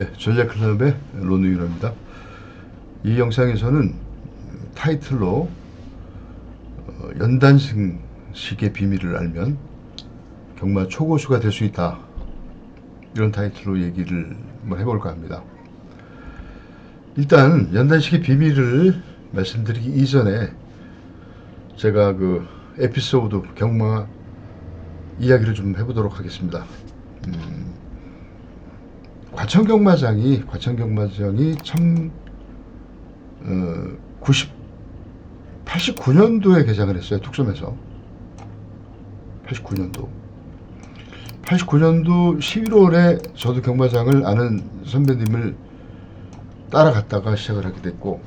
네, 전략클럽의 론우유럽입니다. 이 영상에서는 타이틀로 연단식의 비밀을 알면 경마 초고수가 될 수 있다, 이런 타이틀로 얘기를 한번 해볼까 합니다. 일단 연단식의 비밀을 말씀드리기 이전에 제가 그 에피소드 경마 이야기를 좀 해보도록 하겠습니다. 과천경마장이 89년도에 개장을 했어요. 툭섬에서. 89년도 11월에 저도 경마장을 아는 선배님을 따라갔다가 시작을 하게 됐고,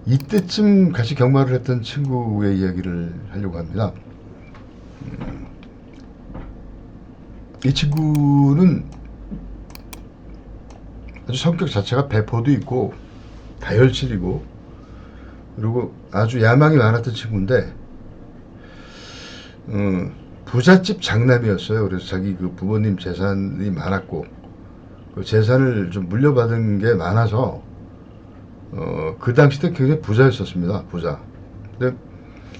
이때쯤 같이 경마를 했던 친구의 이야기를 하려고 합니다. 이 친구는 아주 성격 자체가 배포도 있고 다혈질이고, 그리고 아주 야망이 많았던 친구인데 부잣집 장남이었어요. 그래서 자기 그 부모님 재산이 많았고, 그 재산을 좀 물려받은 게 많아서 그 당시 때 굉장히 부자였었습니다. 부자. 근데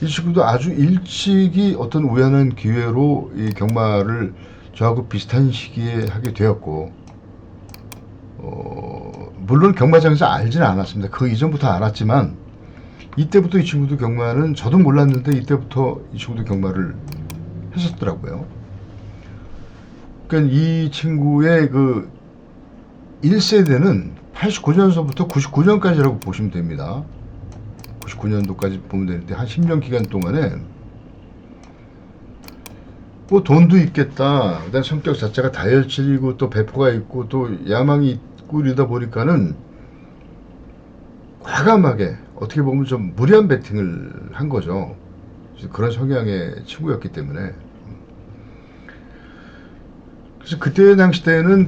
이 친구도 아주 일찍이 어떤 우연한 기회로 이 경마를 저하고 비슷한 시기에 하게 되었고, 물론 경마장에서 알지는 않았습니다. 그 이전부터 알았지만, 이때부터 이 친구도 경마는, 저도 몰랐는데 이때부터 이 친구도 경마를 했었더라고요. 그러니까 이 친구의 그 1세대는 89년서부터 99년까지라고 보시면 됩니다. 99년도까지 보면 되는데, 한 10년 기간 동안에 뭐 돈도 있겠다, 그다음 성격 자체가 다혈질이고 또 배포가 있고 또 야망이 있고 이러다 보니까는 과감하게, 어떻게 보면 좀 무리한 배팅을 한 거죠. 그런 성향의 친구였기 때문에. 그래서 그때 당시 때는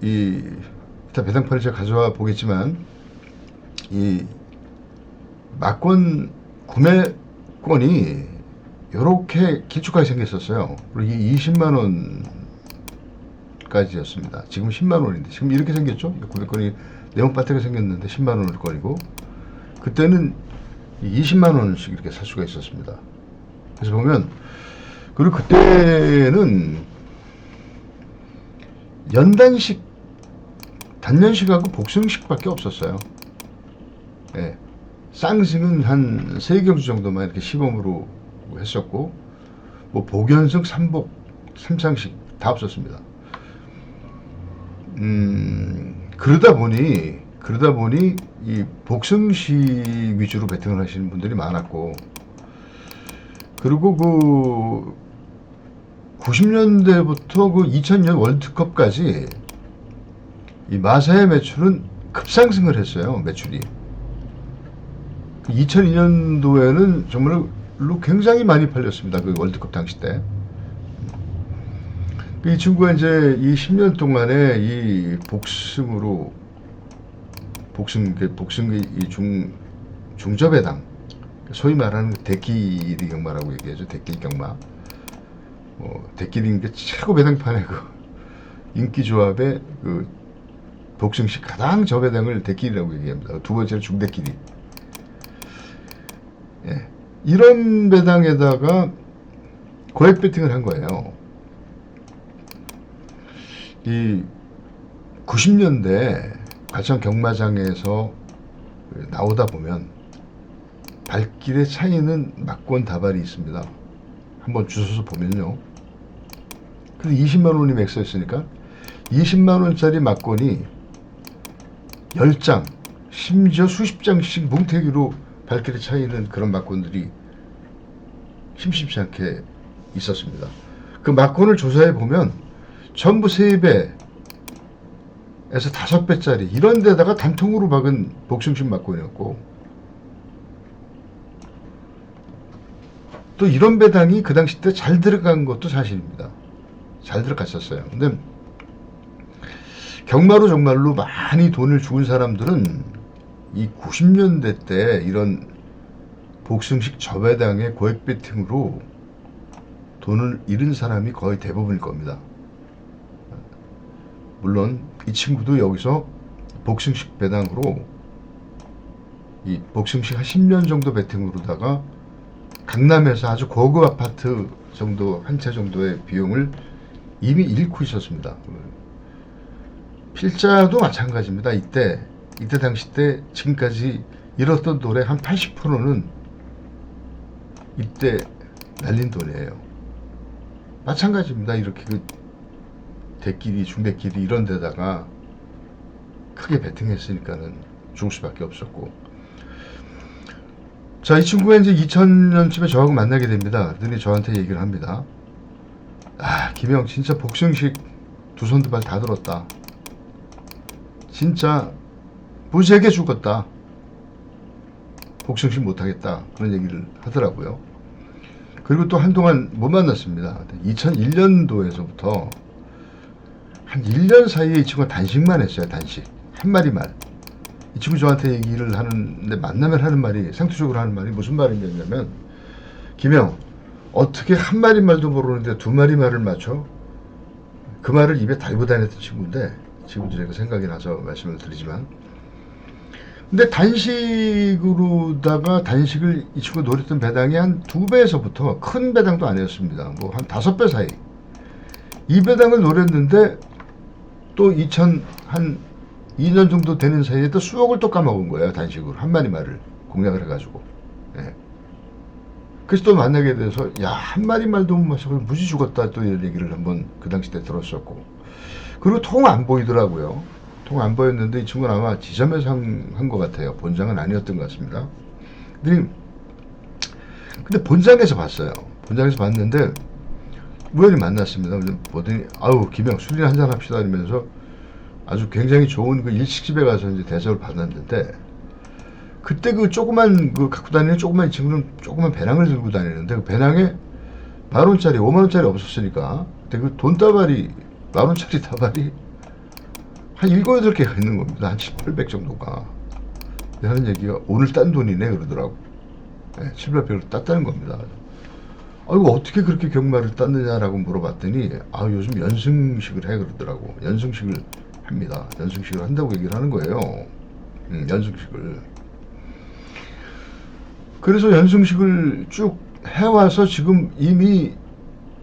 일단 배당판을 제가 가져와 보겠지만, 이 막권 구매권이 이렇게 길쭉하게 생겼었어요. 그리고 이 20만 원까지였습니다. 지금 10만 원인데, 지금 이렇게 생겼죠. 구매권이 네모 바트가 생겼는데 10만 원권이고, 그때는 20만 원씩 이렇게 살 수가 있었습니다. 그래서 보면, 그리고 그때는 연단식, 단연식하고 복승식밖에 없었어요. 예. 쌍승은 한 3경주 정도만 이렇게 시범으로 했었고, 뭐 복연승, 삼복, 삼상식 다 없었습니다. 그러다 보니 이 복승식 위주로 배팅을 하시는 분들이 많았고, 그리고 그 90년대부터 그 2000년 월드컵까지 이 마사의 매출은 급상승을 했어요. 매출이 2002년도에는 정말로 굉장히 많이 팔렸습니다. 그 월드컵 당시 때. 이 친구가 이제 이 10년 동안에 이 복승의 중저배당, 소위 말하는 대끼리 경마라고 얘기하죠. 대끼리 경마. 대끼리인 게 최고 배당판의 그 인기조합의 그 복승식 가장 저배당을 대끼리라고 얘기합니다. 두 번째는 중대끼리. 예. 이런 배당에다가 고액 배팅을 한 거예요. 이 90년대 과천 경마장에서 나오다 보면 발길의 차이는 막권 다발이 있습니다. 한번 주워서 보면요. 근데 20만 원이 맥스였으니까 20만 원짜리 막권이 10장, 심지어 수십 장씩 뭉태기로 발길의 차이는 그런 막권들이 심심치 않게 있었습니다. 그 막권을 조사해 보면 전부 3배에서 5배짜리 이런 데다가 단통으로 박은 복승식 막권이었고, 또 이런 배당이 그 당시 때 잘 들어간 것도 사실입니다. 잘 들어갔었어요. 근데 경마로 정말로 많이 돈을 죽은 사람들은 이 90년대 때 이런 복승식 저배당의 고액 배팅으로 돈을 잃은 사람이 거의 대부분일 겁니다. 물론 이 친구도 여기서 복싱식 배당으로 이 복싱식 한 10년 정도 베팅으로다가 강남에서 아주 고급 아파트 정도 한 채 정도의 비용을 이미 잃고 있었습니다. 필자도 마찬가지입니다. 이때 당시 때 지금까지 잃었던 돈의 한 80%는 이때 날린 돈이에요. 마찬가지입니다. 이렇게 그 대끼리 중대끼리 이런 데다가 크게 베팅했으니까는 죽을 수밖에 없었고. 자, 이 친구가 이제 2000년쯤에 저하고 만나게 됩니다. 그랬더니 저한테 얘기를 합니다. 아, 김형 진짜 복싱식 두 손 두 발 다 들었다. 진짜 무지하게 죽었다. 복싱식 못하겠다. 그런 얘기를 하더라고요. 그리고 또 한동안 못 만났습니다. 2001년도에서부터 한 1년 사이에 이 친구가 단식만 했어요. 단식. 한 마리만. 이 친구 저한테 얘기를 하는데 만나면 하는 말이, 상투적으로 하는 말이 무슨 말이냐면, 김형 어떻게 한 마리 말도 모르는데 두 마리 말을 맞춰? 그 말을 입에 달고 다녔던 친구인데 지금도 제가 생각이 나서 말씀을 드리지만, 근데 단식으로다가 단식을 이 친구가 노렸던 배당이 한 2배에서부터 큰 배당도 아니었습니다. 뭐 한 5배 사이. 이 배당을 노렸는데 또 2년 정도 되는 사이에 또 수억을 또 까먹은 거예요. 단식으로. 한 마리 말을 공략을 해가지고. 예. 그래서 또 만나게 돼서, 야, 한 마리 말도 못 마셔서 무지 죽었다. 또 이런 얘기를 한번 그 당시 때 들었었고. 그리고 통 안 보이더라고요. 통 안 보였는데 이 친구는 아마 지점에서 한 것 같아요. 본장은 아니었던 것 같습니다. 근데 본장에서 봤어요. 본장에서 봤는데 우연히 만났습니다. 보더니, 아우, 김형 술이나 한잔 합시다 이러면서 아주 굉장히 좋은 그 일식집에 가서 이제 대접을 받았는데, 그때 그 조그만 그 갖고 다니는 조그만 이 친구는 조그만 배낭을 들고 다니는데, 그 배낭에 10,000원짜리 50,000원짜리 없었으니까 그때 그 돈다발이 10,000원짜리 다발이 한 7, 8개가 있는 겁니다. 한 7, 800 정도가. 하는 얘기가 오늘 딴 돈이네 그러더라고. 네, 7, 800을 땄다는 겁니다. 이거 어떻게 그렇게 경마를 땄느냐라고 물어봤더니, 요즘 연승식을 해 그러더라고. 연승식을 합니다. 연승식을 한다고 얘기를 하는 거예요. 연승식을. 그래서 연승식을 쭉 해와서 지금 이미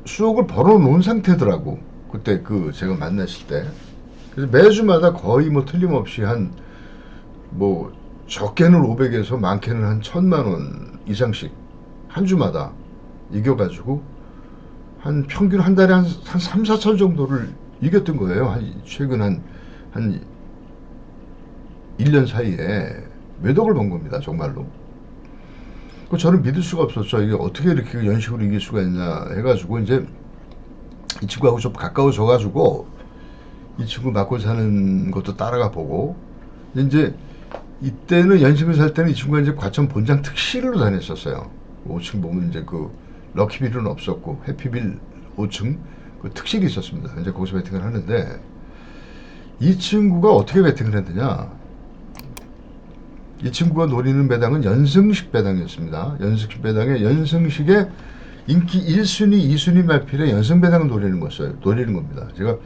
수억을 벌어놓은 상태더라고. 그때 그 제가 만났을 때. 그래서 매주마다 거의 뭐 틀림없이 뭐 적게는 500에서 많게는 한 1,000만 원 이상씩 한 주마다 이겨가지고 한 평균 한 달에 한 3, 4천 정도를 이겼던 거예요. 최근 한 1년 사이에 몇 억을 번 겁니다. 정말로. 저는 믿을 수가 없었죠. 이게 어떻게 이렇게 연식으로 이길 수가 있냐 해가지고 이제 이 친구하고 좀 가까워져가지고 이 친구 맞고 사는 것도 따라가 보고, 이제 이때는 연식을 살 때는 이 친구가 이제 과천 본장 특실로 다녔었어요. 5층 보면 이제 그 럭키빌은 없었고 해피빌 5층 그 특실이 있었습니다. 이제 거기서 배팅을 하는데, 이 친구가 어떻게 배팅을 했느냐? 이 친구가 노리는 배당은 연승식 배당이었습니다. 연승식 배당에 연승식의 인기 1순위, 2순위 말필에 연승 배당을 노리는 겁니다. 제가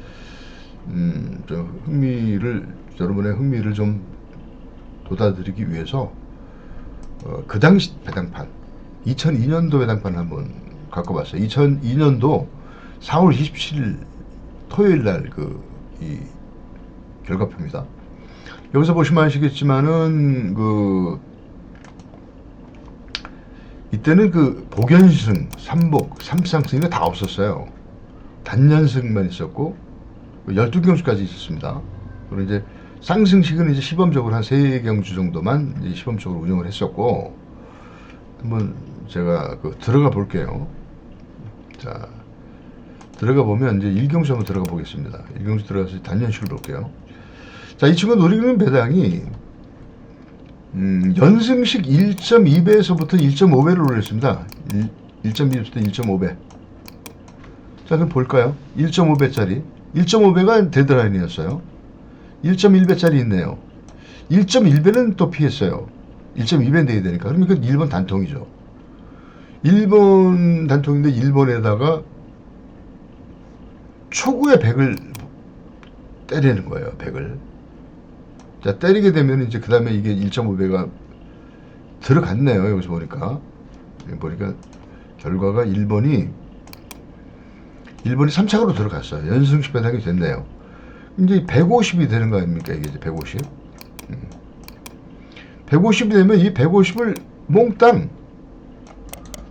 여러분의 흥미를 좀 돋아드리기 위해서 그 당시 배당판 2002년도 배당판을 한번 갖고 봤어요. 2002년도 4월 27일 토요일 날 이 결과표입니다. 여기서 보시면 아시겠지만은 이때는 복연승, 삼복, 삼상승이 다 없었어요. 단연승만 있었고 12경주까지 있었습니다. 그리고 이제 쌍승식은 이제 시범적으로 한 3경주 정도만 이제 시범적으로 운영을 했었고, 한번 제가 들어가 볼게요. 자, 들어가 보면 이제 1경주 한번 들어가 보겠습니다. 1경주 들어가서 단연식을 볼게요. 자, 이 친구가 노리는 배당이 연승식 1.2배에서부터 1.5배를 올렸습니다. 1.2배부터 1.5배. 자, 그럼 볼까요? 1.5배짜리 1.5배가 데드라인이었어요. 1.1배짜리 있네요. 1.1배는 또 피했어요. 1.2배 내야 되니까. 그러니까 1번 단통이죠. 1번 단통인데 1번에다가 초구의 100을 때리는 거예요. 100을. 자, 때리게 되면 이제 그 다음에 이게 1.5배가 들어갔네요. 여기서 보니까 결과가 1번이 3착으로 들어갔어요. 연승식 배당이 됐네요. 이제 150이 되는 거 아닙니까? 이게 이제 150. 150이 되면 이 150을 몽땅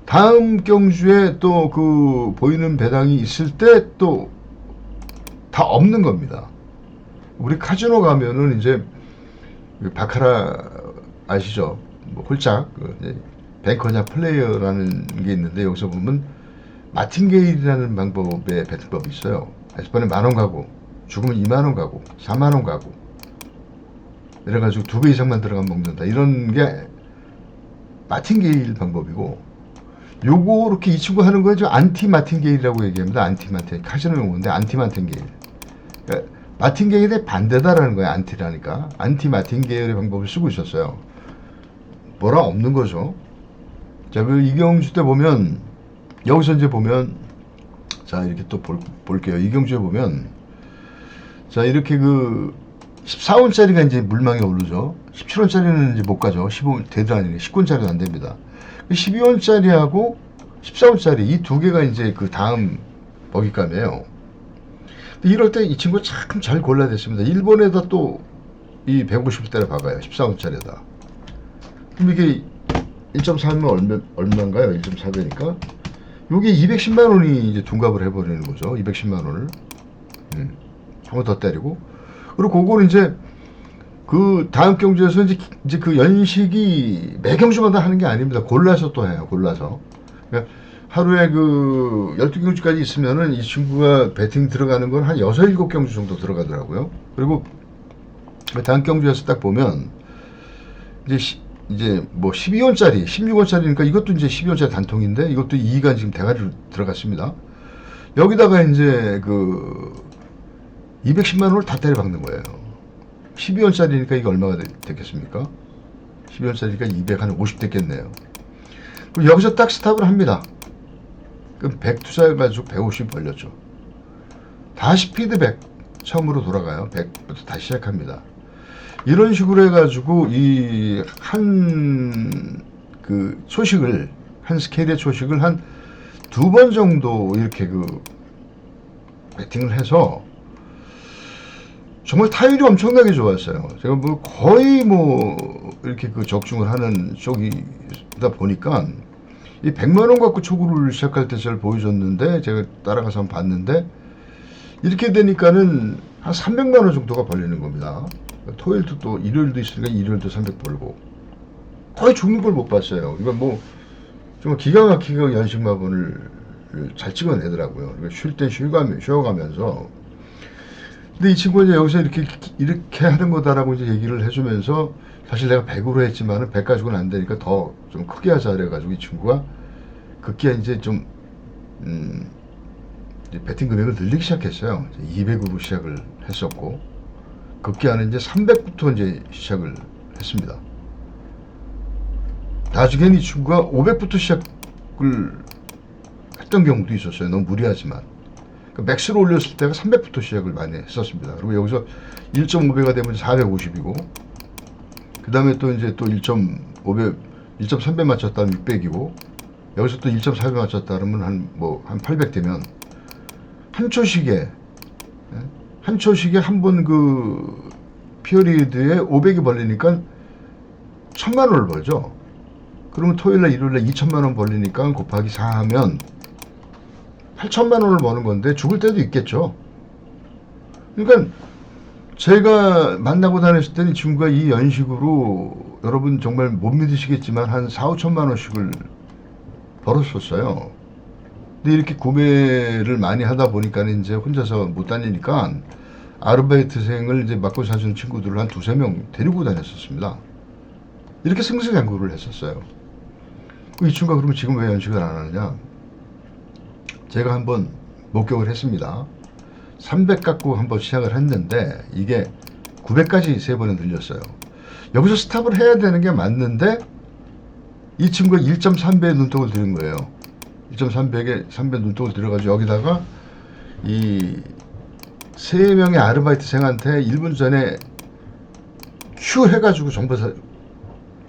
다음 경주에 또 그 보이는 배당이 있을 때 또 다 없는 겁니다. 우리 카지노 가면은 이제 바카라 아시죠? 뭐 홀짝 뱅커냐 플레이어라는 게 있는데 여기서 보면 마틴게일이라는 방법의 배팅법이 있어요. S번에 10,000원 가고 죽으면 20,000원 가고 40,000원 가고 이래가지고 2배 이상만 들어가면 먹는다. 이런 게 마틴게일 방법이고, 요거 이렇게 이 친구 하는 거죠. 안티 마틴게일이라고 얘기합니다. 안티 마틴 카지노 용어인데 안티 마틴게일. 그러니까 마틴게일의 반대다라는 거예요. 안티라니까. 안티 마틴게일의 방법을 쓰고 있었어요. 뭐라 없는 거죠. 자, 그 이경주 때 보면 여기서 이제 보면 자 이렇게 또 볼게요. 이경주에 보면 자 이렇게 그 14원짜리가 이제 물망에 오르죠. 17원짜리는 이제 못 가죠. 15원 대도 아니네. 10원짜리도 안 됩니다. 12원짜리하고 14원짜리 이 두 개가 이제 그 다음 먹잇감이에요. 이럴 때 이 친구 참 잘 골라야 됐습니다. 1번에다 또 이 150대를 박아요. 14원짜리에다. 그럼 이게 1.4면 얼마인가요? 1.4배니까. 요게 210만 원이 이제 둔갑을 해버리는 거죠. 210만 원을. 한 번 더 때리고. 그리고 그거는 이제 그 다음 경주에서 이제 그 연식이 매 경주마다 하는 게 아닙니다. 골라서 또 해요. 골라서. 그러니까 하루에 그 12경주까지 있으면은 이 친구가 배팅 들어가는 건 한 6, 7경주 정도 들어가더라고요. 그리고 다음 경주에서 딱 보면 이제 뭐 12원짜리, 16원짜리니까 이것도 이제 12원짜리 단통인데 이것도 2가 지금 대가리로 들어갔습니다. 여기다가 이제 그 210만 원을 다 때려 박는 거예요. 12원짜리니까 이게 얼마가 됐겠습니까? 12원짜리니까 250 됐겠네요. 그럼 여기서 딱 스탑을 합니다. 그럼 100 투자해가지고 150 벌렸죠. 다시 피드백 처음으로 돌아가요. 100부터 다시 시작합니다. 이런 식으로 해가지고 이 한 그 초식을 한 스케일의 초식을 한 2번 정도 이렇게 그 배팅을 해서 정말 타율이 엄청나게 좋았어요. 제가 뭐 거의 뭐 이렇게 그 적중을 하는 쪽이다 보니까 이 100만 원 갖고 초구를 시작할 때 잘 보여줬는데 제가 따라가서 한번 봤는데 이렇게 되니까는 한 300만 원 정도가 벌리는 겁니다. 토요일도 또 일요일도 있으니까 일요일도 300 벌고 거의 죽는 걸 못 봤어요. 이건 뭐 정말 기가 막히게 연식마번을 잘 찍어내더라고요. 쉴 때 쉬어가면서. 근데 이 친구가 이제 여기서 이렇게 하는 거다라고 이제 얘기를 해주면서 사실 내가 100으로 했지만은 100 가지고는 안 되니까 더 좀 크게 하자 그래가지고 이 친구가 급기야 이제 좀 이제 배팅 금액을 늘리기 시작했어요. 200으로 시작을 했었고 급기야는 이제 300부터 이제 시작을 했습니다. 나중에는 이 친구가 500부터 시작을 했던 경우도 있었어요. 너무 무리하지만. 그러니까 맥스로 올렸을 때가 300부터 시작을 많이 했었습니다. 그리고 여기서 1.5배가 되면 450이고, 그 다음에 또 이제 또 1.3배 맞췄다면 600이고, 여기서 또 1.4배 맞췄다 그러면 한 800 되면, 한 초식에 한 번 그 피어리드에 500이 벌리니까 1,000만 원을 벌죠. 그러면 토요일날 일요일날 2,000만 원 벌리니까 곱하기 4 하면 8,000만 원을 버는 건데 죽을 때도 있겠죠. 그러니까 제가 만나고 다녔을 때는 이 친구가 이 연식으로 여러분 정말 못 믿으시겠지만 한 4, 5천만 원씩을 벌었었어요. 근데 이렇게 구매를 많이 하다 보니까 이제 혼자서 못 다니니까 아르바이트생을 이제 맡고 사주는 친구들을 한 2, 3명 데리고 다녔었습니다. 이렇게 승승장구를 했었어요. 이 친구가 그러면 지금 왜 연식을 안 하느냐? 제가 한번 목격을 했습니다. 300 갖고 한번 시작을 했는데 이게 900까지 3번에 늘렸어요. 여기서 스탑을 해야 되는 게 맞는데 이 친구가 1.3배의 눈독을 들인 거예요. 1.3배에 3배 눈독을 들여가지고 여기다가 이 3명의 아르바이트생한테 1분 전에 큐 해가지고 전부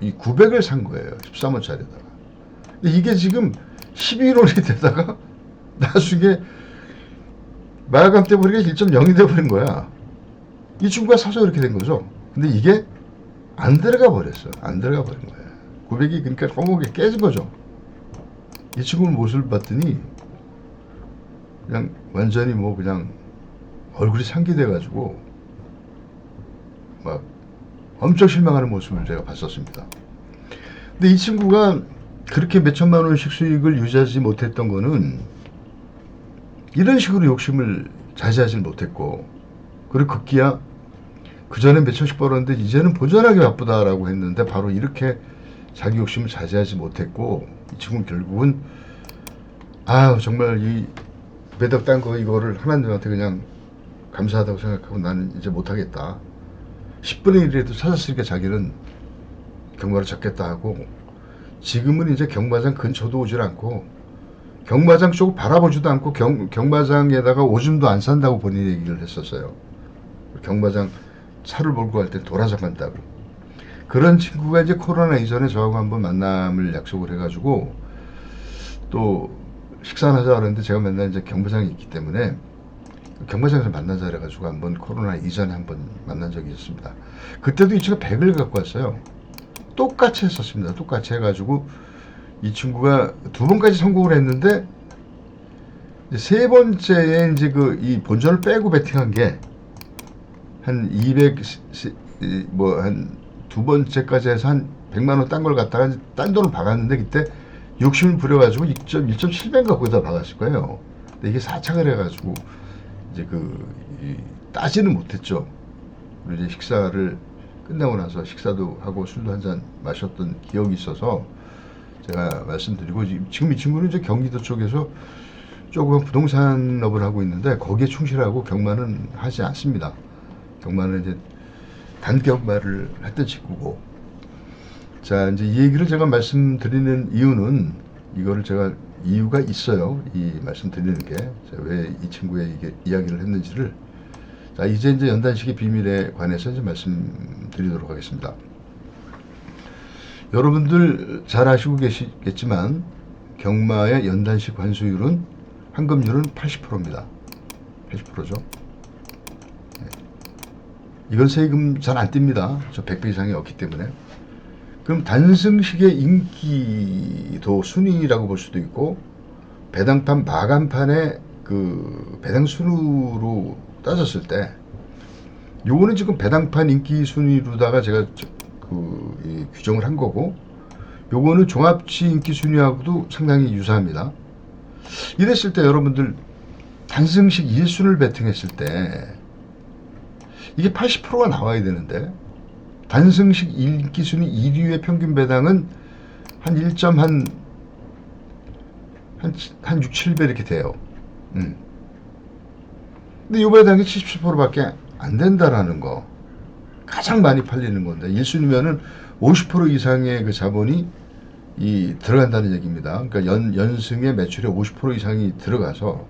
이 900을 산 거예요. 13원짜리다가. 근데 이게 지금 11원이 되다가 나중에 마감 때 보니까 1.0이 돼버린 거야. 이 친구가 사서 이렇게 된 거죠. 근데 이게 안 들어가 버렸어. 안 들어가 버린 거야. 900이 그러니까 허무하게 깨진 거죠. 이 친구 모습을 봤더니 그냥 완전히 뭐 그냥 얼굴이 상기돼가지고 막 엄청 실망하는 모습을 제가 봤었습니다. 근데 이 친구가 그렇게 몇천만 원씩 수익을 유지하지 못했던 거는 이런 식으로 욕심을 자제하지 못했고, 그리고 급기야 그 전에 몇천씩 벌었는데 이제는 본전하기 바쁘다라고 했는데 바로 이렇게 자기 욕심을 자제하지 못했고, 이 친구는 결국은 정말 이 매덕 딴 거 이거를 하나님한테 그냥 감사하다고 생각하고 나는 이제 못하겠다. 10분의 1이라도 찾았으니까 자기는 경마를 잡겠다 하고, 지금은 이제 경마장 근처도 오질 않고 경마장 쪽을 바라보지도 않고 경마장에다가 오줌도 안 산다고 본인이 얘기를 했었어요. 경마장 차를 몰고 갈 때 돌아서 간다고. 그런 친구가 이제 코로나 이전에 저하고 한번 만남을 약속을 해가지고 또 식사를 하자 그랬는데 제가 맨날 이제 경마장에 있기 때문에 경마장에서 만나자 그래가지고 한번 코로나 이전에 한번 만난 적이 있었습니다. 그때도 이 친구가 100을 갖고 왔어요. 똑같이 했었습니다. 똑같이 해가지고 이 친구가 2번까지 성공을 했는데 이제 3번째에 이제 이 본전을 빼고 베팅한 게 한 200, 한 2번째까지 해서 한 100만 원 딴 걸 갖다가 딴 돈을 박았는데 그때 욕심을 부려가지고 1.7배인가 거기다 박았을 거예요. 근데 이게 사착을 해가지고 이제 따지는 못했죠. 그리고 이제 식사를 끝나고 나서 식사도 하고 술도 한잔 마셨던 기억이 있어서 제가 말씀드리고, 지금 이 친구는 이제 경기도 쪽에서 조금 부동산업을 하고 있는데 거기에 충실하고 경마는 하지 않습니다. 경마는 이제 단경마를 했던 친구고. 자, 이제 이 얘기를 제가 말씀드리는 이유는, 이거를 제가 이유가 있어요. 이 말씀드리는 게 왜 이 친구의 이야기를 했는지를. 자, 이제 연단식의 비밀에 관해서 이제 말씀드리도록 하겠습니다. 여러분들 잘 아시고 계시겠지만 경마의 연단식 환수율은, 환급률은 80%입니다. 80%죠. 이건 세금 잘 안 띱니다. 저 100배 이상이 없기 때문에. 그럼 단승식의 인기도 순위라고 볼 수도 있고, 배당판 마감판의 배당 순으로 따졌을 때, 요거는 지금 배당판 인기 순위로다가 제가 규정을 한 거고, 요거는 종합치 인기 순위하고도 상당히 유사합니다. 이랬을 때 여러분들 단승식 1순을 베팅했을 때 이게 80%가 나와야 되는데, 단승식 인기 순위 1위의 평균 배당은 한 1한 6, 7배 이렇게 돼요. 근데 요 배당이 77%밖에 안 된다라는 거. 가장 많이 팔리는 건데 1순위면은 50% 이상의 그 자본이 들어간다는 얘기입니다. 그러니까 연승의 매출의 50% 이상이 들어가서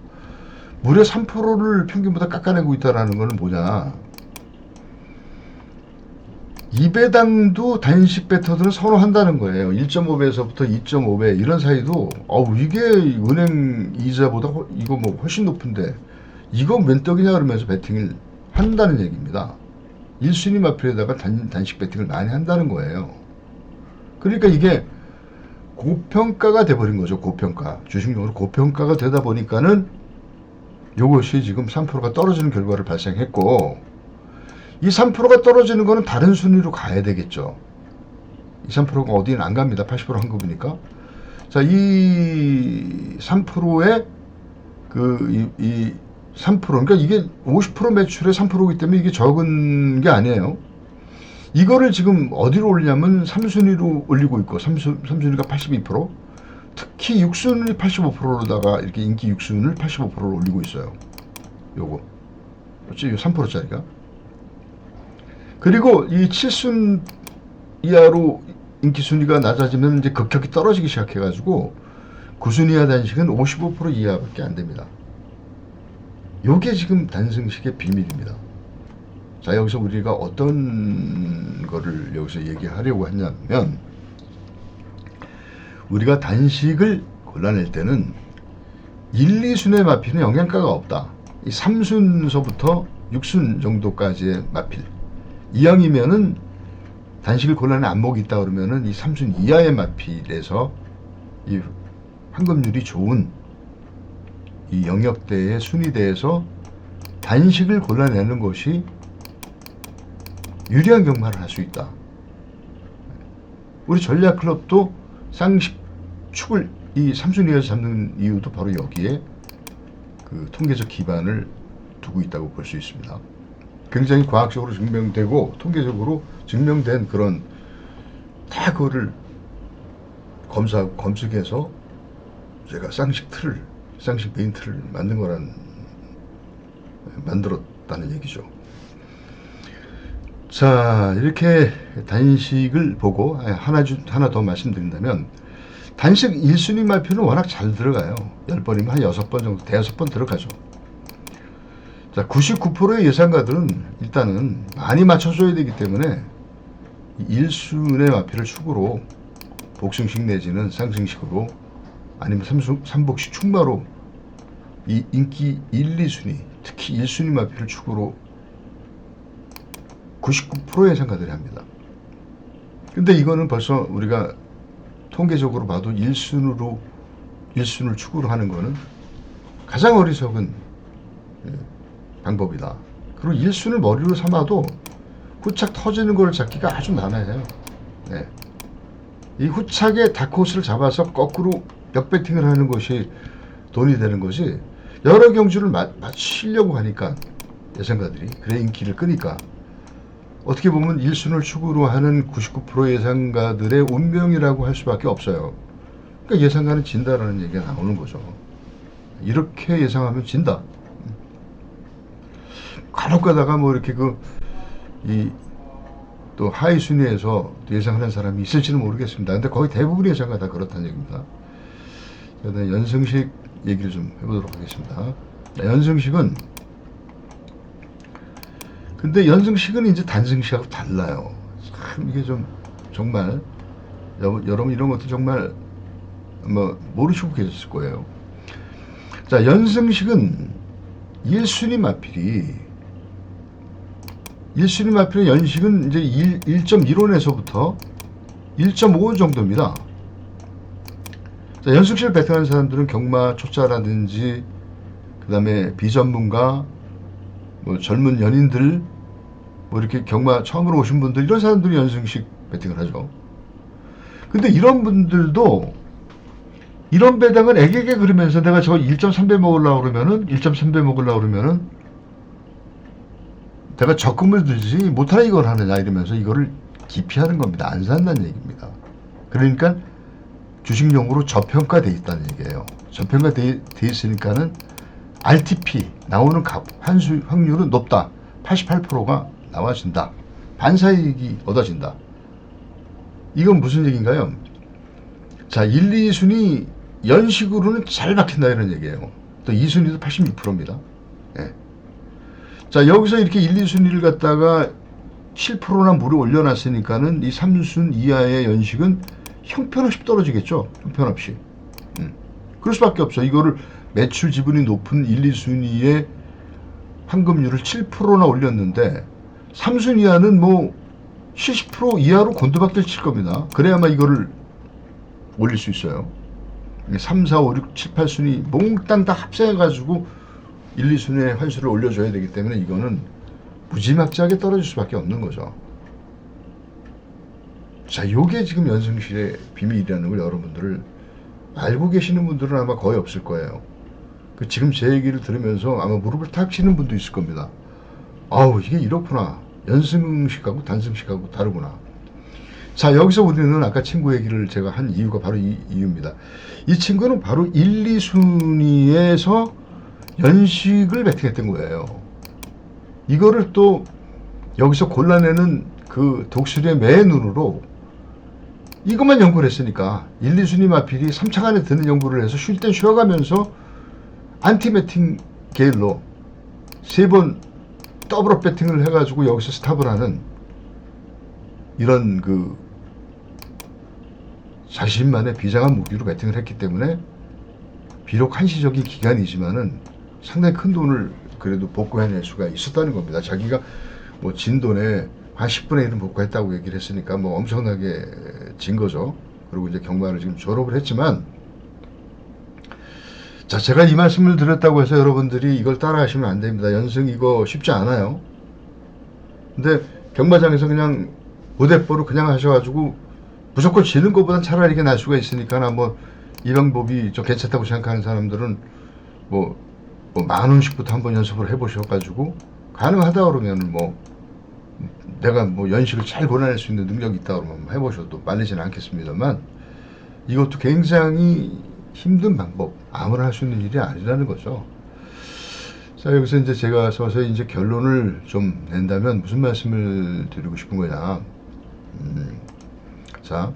무려 3%를 평균보다 깎아내고 있다라는 거는 뭐냐? 이 배당도 단식 베터들은 선호한다는 거예요. 1.5배에서부터 2.5배 이런 사이도 이게 은행 이자보다 이거 뭐 훨씬 높은데 이거 웬 떡이냐 그러면서 베팅을 한다는 얘기입니다. 1순위 마필에다가 단식 베팅을 많이 한다는 거예요. 그러니까 이게 고평가가 돼버린 거죠. 고평가. 주식용으로 고평가가 되다 보니까는 요것이 지금 3%가 떨어지는 결과를 발생했고, 이 3%가 떨어지는 거는 다른 순위로 가야 되겠죠. 이 3%가 어디는 안 갑니다. 80% 한급이니까. 자, 이 3%의 이 3%, 그러니까 이게 50% 매출의 3%이기 때문에 이게 적은 게 아니에요. 이거를 지금 어디로 올리냐면 3순위로 올리고 있고, 3순위가 82%, 특히 6순위 85%로다가 이렇게 인기 6순을 85%로 올리고 있어요. 요거. 어찌 3%짜리가. 그리고 이 7순 이하로 인기 순위가 낮아지면 이제 급격히 떨어지기 시작해가지고 9순위 이하 단식은 55% 이하밖에 안 됩니다. 요게 지금 단승식의 비밀입니다. 자, 여기서 우리가 어떤 거를 여기서 얘기하려고 했냐면, 우리가 단식을 골라낼 때는 1, 2순의 마필은 영양가가 없다. 이 3순서부터 6순 정도까지의 마필, 이왕이면은 단식을 골라낸 안목이 있다 그러면은 이 3순 이하의 마필에서 이 황금률이 좋은 이 영역대의 순위대에서 단식을 골라내는 것이 유리한 경마를 할 수 있다. 우리 전략클럽도 쌍식 축을 이 3순 이하에서 잡는 이유도 바로 여기에 그 통계적 기반을 두고 있다고 볼 수 있습니다. 굉장히 과학적으로 증명되고 통계적으로 증명된 그런 다 그거를 검색해서 제가 쌍식 메인 틀을 만들었다는 얘기죠. 자, 이렇게 단식을 보고 하나 더 말씀드린다면, 단식 1순위 마표는 워낙 잘 들어가요. 10번이면 한 6번 정도, 대여섯 번 들어가죠. 자, 99%의 예상가들은 일단은 많이 맞춰줘야 되기 때문에 1순의 마표를 축으로 복승식 내지는 상승식으로 아니면 삼복식 충마로 이 인기 1, 2순위, 특히 1순위 마표를 축으로 99%의 예상가들이 합니다. 근데 이거는 벌써 우리가 통계적으로 봐도 1순을 축으로 하는 거는 가장 어리석은 방법이다. 그리고 1순을 머리로 삼아도 후착 터지는 걸 잡기가 아주 난해해요. 네. 이 후착의 다크호스를 잡아서 거꾸로 역배팅을 하는 것이 돈이 되는 것이, 여러 경주를 맞추려고 하니까 예상가들이, 그래 인기를 끄니까 어떻게 보면 1순을 축으로 하는 99% 예상가들의 운명이라고 할 수밖에 없어요. 그러니까 예상가는 진다라는 얘기가 나오는 거죠. 이렇게 예상하면 진다. 간혹 가다가 뭐 이렇게 또 하위 순위에서 예상하는 사람이 있을지는 모르겠습니다. 근데 거의 대부분의 예상가 다 그렇다는 얘기입니다. 저는 연승식 얘기를 좀 해보도록 하겠습니다. 근데 연승식은 이제 단승식하고 달라요. 참 이게 좀 정말 여러분 이런 것도 정말 모르시고 계셨을 거예요. 자, 연승식은 1순위 마필의 연식은 이제 1.15에서부터 1.5 정도입니다. 자, 연승식을 배팅하는 사람들은 경마 초짜라든지, 그 다음에 비전문가, 뭐 젊은 연인들, 뭐 이렇게 경마 처음으로 오신 분들, 이런 사람들이 연승식 배팅을 하죠. 근데 이런 분들도 이런 배당을 애게게 그리면서 내가 저거 1.3배 먹으려고 그러면은 내가 적금을 들지 못하는 이걸 하느냐 이러면서 이거를 기피하는 겁니다. 안 산다는 얘기입니다. 그러니까 주식용으로 저평가돼 있다는 얘기예요. 저평가돼 있으니까는 RTP 나오는 확률은 높다. 88%가 나와진다. 반사이익이 얻어진다. 이건 무슨 얘기인가요? 자, 1, 2순위 연식으로는 잘 박힌다 이런 얘기예요. 또 2순위도 86%입니다. 예. 자, 여기서 이렇게 1, 2순위를 갖다가 7%나 물을 올려놨으니까는 이 3순 이하의 연식은 형편없이 떨어지겠죠. 형편없이. 그럴 수밖에 없어. 이거를 매출 지분이 높은 1, 2순위의 황금률을 7%나 올렸는데 3순 이하는 뭐 70% 이하로 곤두박질 칠 겁니다. 그래야만 이거를 올릴 수 있어요. 3, 4, 5, 6, 7, 8순위 몽땅 다 합세해가지고 1, 2순위의 환수를 올려줘야 되기 때문에 이거는 무지막지하게 떨어질 수밖에 없는 거죠. 자, 요게 지금 연승실의 비밀이라는 걸 여러분들을 알고 계시는 분들은 아마 거의 없을 거예요. 지금 제 얘기를 들으면서 아마 무릎을 탁 치는 분도 있을 겁니다. 아우, 이게 이렇구나. 연승식하고 단승식하고 다르구나. 자, 여기서 우리는 아까 친구 얘기를 제가 한 이유가 바로 이 이유입니다. 이 친구는 바로 1, 2순위에서 연식을 배팅했던 거예요. 이거를 또 여기서 골라내는 그 독수리의 매 눈으로 이것만 연구를 했으니까 1, 2순위 마필이 3차간에 드는 연구를 해서 쉴 땐 쉬어가면서 안티매팅 계열로 3번 더블업 배팅을 해가지고 여기서 스탑을 하는 이런 그 자신만의 비장한 무기로 배팅을 했기 때문에 비록 한시적인 기간이지만은 상당히 큰 돈을 그래도 복구해낼 수가 있었다는 겁니다. 자기가 뭐 진 돈의 한 10분의 1은 복구했다고 얘기를 했으니까 뭐 엄청나게 진 거죠. 그리고 이제 경마를 지금 졸업을 했지만, 자, 제가 이 말씀을 드렸다고 해서 여러분들이 이걸 따라 하시면 안 됩니다. 연승 이거 쉽지 않아요. 근데 경마장에서 그냥 무대뽀로 그냥 하셔가지고 무조건 지는 것보단 차라리 이게 날 수가 있으니까 뭐 이 방법이 좀 괜찮다고 생각하는 사람들은 뭐 10,000원씩부터 한번 연습을 해보셔가지고 가능하다 그러면 뭐 내가 뭐 연식을 잘 골라낼 수 있는 능력이 있다 그러면 해보셔도 말리지는 않겠습니다만, 이것도 굉장히 힘든 방법, 아무나 할 수 있는 일이 아니라는 거죠. 자, 여기서 이제 제가 서서히 이제 결론을 좀 낸다면 무슨 말씀을 드리고 싶은 거냐. 자,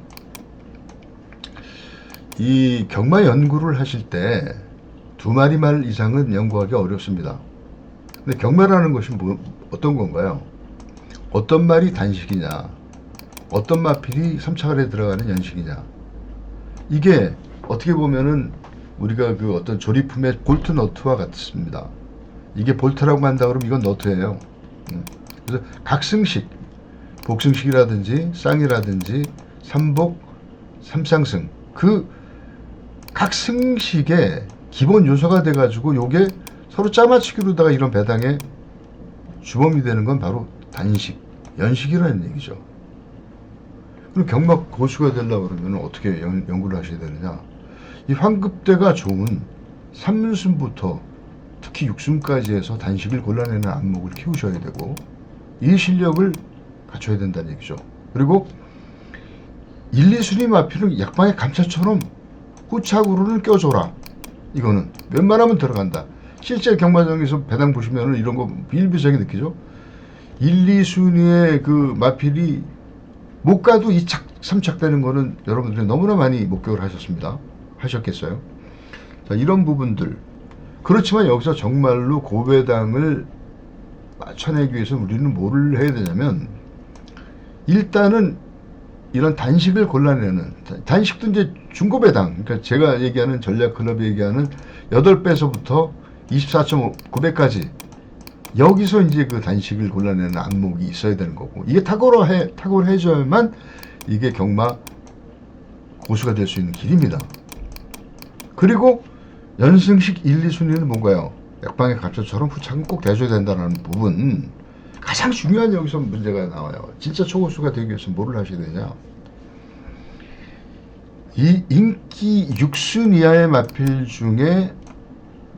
이 경마 연구를 하실 때 2마리 말 이상은 연구하기 어렵습니다. 근데 경마라는 것이 어떤 건가요? 어떤 말이 단식이냐, 어떤 마필이 3차갈에 들어가는 연식이냐. 이게 어떻게 보면은 우리가 그 어떤 조립품의 볼트 너트와 같습니다. 이게 볼트라고 한다 그러면 이건 너트예요. 그래서 각승식, 복승식이라든지 쌍이라든지 삼복, 삼쌍승, 그 각승식의 기본 요소가 돼가지고 요게 서로 짜맞추기로다가 이런 배당에 주범이 되는 건 바로 단식, 연식이라는 얘기죠. 그럼 경마 고수가 되려고 그러면 어떻게 연구를 하셔야 되느냐. 이 황급대가 좋은 3순부터 특히 6순까지 해서 단식을 골라내는 안목을 키우셔야 되고, 이 실력을 갖춰야 된다는 얘기죠. 그리고 1, 2순위 마필은 약방의 감차처럼 후차구를 껴줘라. 이거는 웬만하면 들어간다. 실제 경마장에서 배당 보시면 이런 거 비일비재하게 느끼죠. 1, 2순위의 그 마필이 못 가도 2착, 3착 되는 거는 여러분들이 너무나 많이 목격을 하셨겠어요. 자, 이런 부분들. 그렇지만 여기서 정말로 고배당을 맞춰내기 위해서 우리는 뭐를 해야 되냐면, 일단은 이런 단식을 골라내는, 단식도 이제 중고배당, 그러니까 제가 얘기하는 전략클럽이 얘기하는 8배에서부터 24.9배까지 여기서 이제 그 단식을 골라내는 안목이 있어야 되는 거고, 이게 탁월해져야만 이게 경마 고수가 될 수 있는 길입니다. 그리고 연승식 1, 2순위는 뭔가요? 약방의 갑자처럼 후착은 꼭 대줘야 된다는 부분, 가장 중요한 여기서 문제가 나와요. 진짜 초고수가 되기 위해서 뭐를 하셔야 되냐. 이 인기 6순 이하의 마필 중에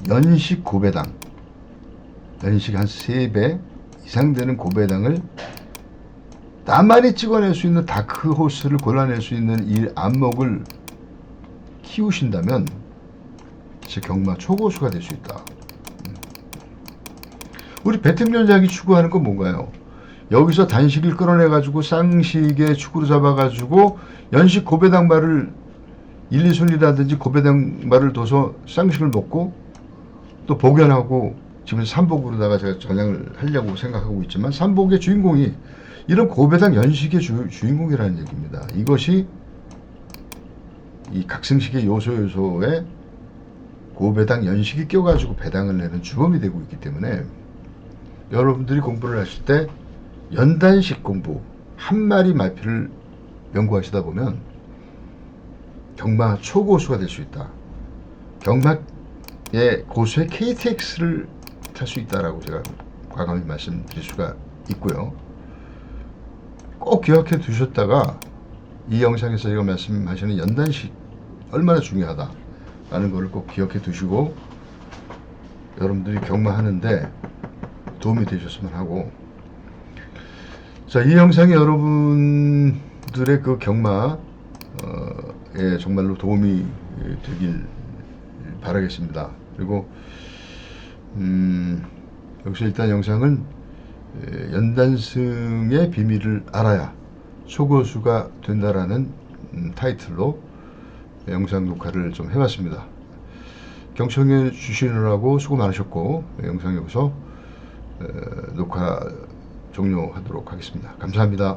연식 고배당, 연식 한 3배 이상 되는 고배당을 나만이 찍어낼 수 있는 다크호스를 골라낼 수 있는 이 안목을 키우신다면 진짜 경마 초고수가 될 수 있다. 우리 배팅전략이 추구하는 건 뭔가요? 여기서 단식을 끌어내가지고 쌍식에 축으로 잡아가지고 연식 고배당 말을 1, 2순위라든지 고배당 말을 둬서 쌍식을 먹고 또 복연하고, 지금 3복으로다가 제가 전략을 하려고 생각하고 있지만 3복의 주인공이 이런 고배당 연식의 주인공이라는 얘기입니다. 이것이 이 각승식의 요소에 고배당 연식이 껴가지고 배당을 내는 주범이 되고 있기 때문에, 여러분들이 공부를 하실 때 연단식 공부, 한 마리 마필을 연구하시다 보면 경마 초고수가 될 수 있다. 경마의 고수의 KTX를 탈 수 있다라고 제가 과감히 말씀드릴 수가 있고요. 꼭 기억해 두셨다가 이 영상에서 제가 말씀하시는 연단식 얼마나 중요하다라는 것을 꼭 기억해 두시고 여러분들이 경마하는데 도움이 되셨으면 하고, 자, 이 영상이 여러분들의 그 경마에 정말로 도움이 되길 바라겠습니다. 그리고 여기서 일단 영상은 연단승의 비밀을 알아야 초고수가 된다라는 타이틀로 영상 녹화를 좀 해봤습니다. 경청해 주시느라고 수고 많으셨고, 영상 여기서 녹화 종료하도록 하겠습니다. 감사합니다.